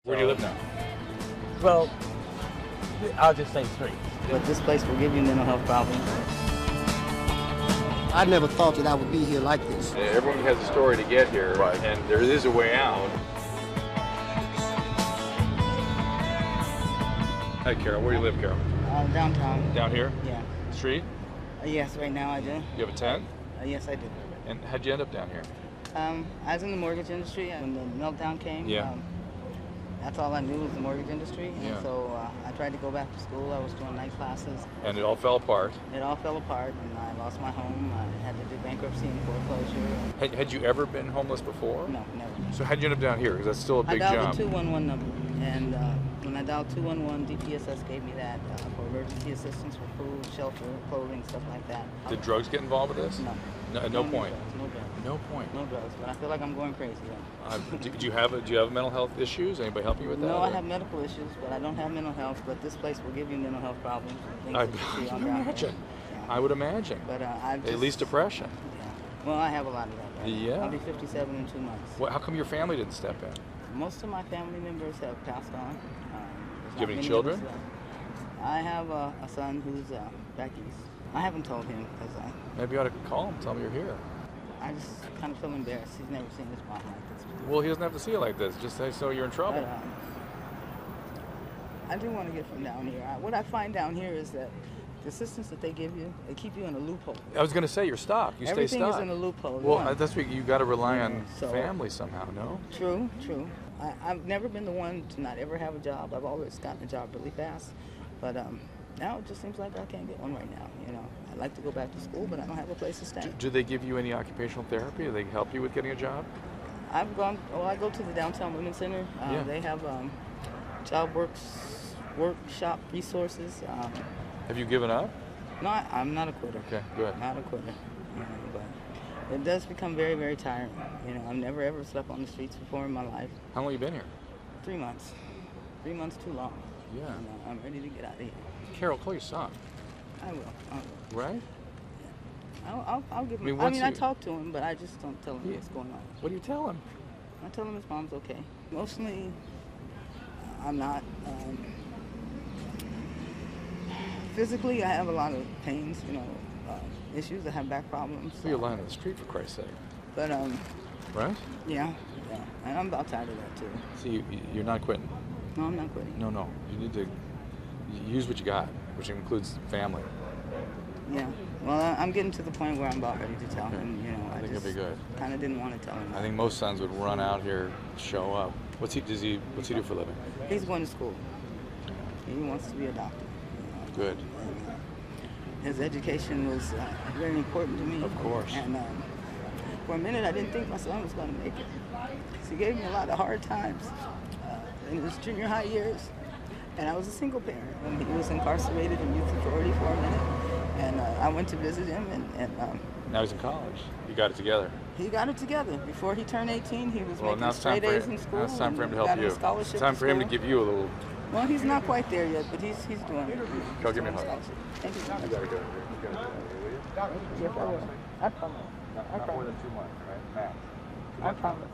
Where do you live now? Well, I'll just say streets. But this place will give you mental health problems. I never thought that I would be here like this. Everyone has a story to get here, Right. And there is a way out. Hi, Carol. Where do you live, Carol? Downtown. Down here? Yeah. Street? Yes, right now I do. You have a tent? Yes, I do. And how'd you end up down here? I was in the mortgage industry when the meltdown came. Yeah. That's all I knew was the mortgage industry. Yeah. And so I tried to go back to school. I was doing night classes. And it all fell apart. It all fell apart, and I lost my home. I had to do bankruptcy and foreclosure. Had you ever been homeless before? No, never. So how'd you end up down here? Because that's still a big I jump. dialed the 211 number, and when I dialed 211, DPSS gave me that for emergency assistance for food, shelter, clothing, stuff like that. Did drugs get involved with this? No. No point. Drugs, no drugs. No point. No drugs, but I feel like I'm going crazy. Do you have mental health issues? Anybody help you with that? No, I have medical issues, but I don't have mental health. But this place will give you mental health problems. I would imagine. Yeah. I would imagine. But at least depression. Yeah. Well, I have a lot of that. Right? Yeah. I'll be 57 in 2 months. Well, how come your family didn't step in? Most of my family members have passed on. Do you have any children? I have a son who's back east. I haven't told him because Maybe you ought to call him, tell him you're here. I just kind of feel embarrassed. He's never seen his mom like this before. Well, he doesn't have to see it like this. Just say so you're in trouble. But, I do want to get from down here. What I find down here is that the assistance that they give you, they keep you in a loophole. I was going to say you're stuck. You stay stuck. Everything is in a loophole. Well, that's what you got to rely on So- family somehow, no? True, true. I've never been the one to not ever have a job. I've always gotten a job really fast. But now it just seems like I can't get one right now. You know, I'd like to go back to school, but I don't have a place to stay. Do they give you any occupational therapy? Do they help you with getting a job? I go to the Downtown Women's Center. Yeah. They have job workshop resources. Have you given up? No, I'm not a quitter. Okay, good. Not a quitter. But it does become very, very tiring. You know, I've never ever slept on the streets before in my life. How long have you been here? 3 months. 3 months too long. Yeah. You know, I'm ready to get out of here. Carol, call your son. I will. Right? I'll give him. I talk to him, but I just don't tell him what's going on. What do you tell him? I tell him his mom's okay. Emotionally, I'm not. Physically, I have a lot of pains, you know, issues. I have back problems. Well, you're lying on the street, for Christ's sake. But, right? yeah. And I'm about tired of that, too. So you're not quitting? No, I'm not quitting. No. You need to use what you got, which includes family. Yeah. Well, I'm getting to the point where I'm about ready to tell him, you know. I think it'll be good. Kind of didn't want to tell him. I think most sons would run out here, show up. What's he do for a living? He's going to school. He wants to be a doctor. Good. His education was very important to me. Of course. And for a minute, I didn't think my son was going to make it. He gave me a lot of hard times in his junior high years. And I was a single parent when he was incarcerated in youth authority for a minute. And I went to visit him, and now he's in college. You got it together. He got it together. Before he turned 18, he was making now it's straight time for A's in school. Now it's time for him to help got you. A scholarship It's time for him to give you a little. Well, he's not quite there yet, but he's doing it. Go give me a hug. Thank you. You gotta go. You gotta go. Yes, I will. I promise. Not more than 2 months, right? Max. I promise.